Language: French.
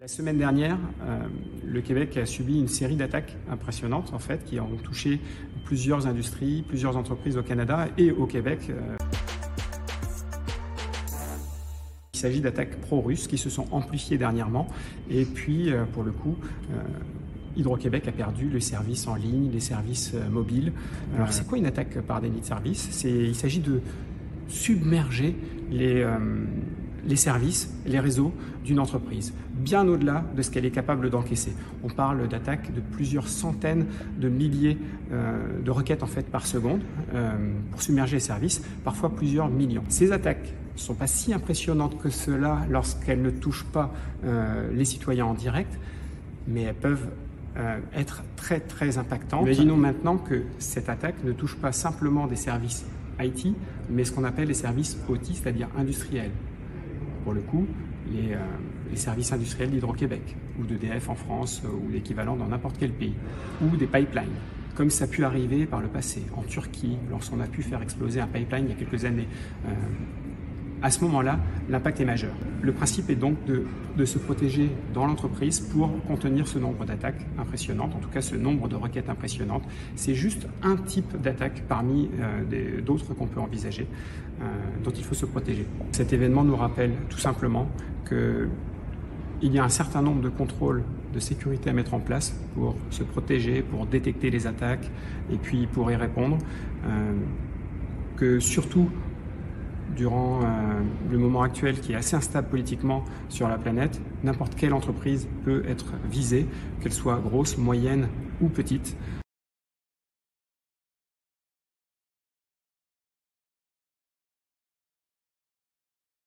La semaine dernière, le Québec a subi une série d'attaques impressionnantes en fait, qui ont touché plusieurs industries, plusieurs entreprises au Canada et au Québec. Il s'agit d'attaques pro-russes qui se sont amplifiées dernièrement et puis pour le coup Hydro-Québec a perdu les services en ligne, les services mobiles. Alors c'est quoi une attaque par déni de service? Il s'agit de submerger les services, les réseaux d'une entreprise, bien au-delà de ce qu'elle est capable d'encaisser. On parle d'attaques de plusieurs centaines de milliers de requêtes en fait par seconde pour submerger les services, parfois plusieurs millions. Ces attaques ne sont pas si impressionnantes que cela lorsqu'elles ne touchent pas les citoyens en direct, mais elles peuvent être très très impactantes. Imaginons maintenant que cette attaque ne touche pas simplement des services IT, mais ce qu'on appelle les services OT, c'est-à-dire industriels. Pour le coup, les services industriels d'Hydro-Québec, ou d'EDF en France, ou l'équivalent dans n'importe quel pays, ou des pipelines, comme ça a pu arriver par le passé, en Turquie, lorsqu'on a pu faire exploser un pipeline il y a quelques années. À ce moment-là, l'impact est majeur. Le principe est donc de se protéger dans l'entreprise pour contenir ce nombre d'attaques impressionnantes, en tout cas ce nombre de requêtes impressionnantes. C'est juste un type d'attaque parmi d'autres qu'on peut envisager, dont il faut se protéger. Cet événement nous rappelle tout simplement qu'il y a un certain nombre de contrôles de sécurité à mettre en place pour se protéger, pour détecter les attaques et puis pour y répondre. Que surtout, durant le moment actuel qui est assez instable politiquement sur la planète, n'importe quelle entreprise peut être visée, qu'elle soit grosse, moyenne ou petite.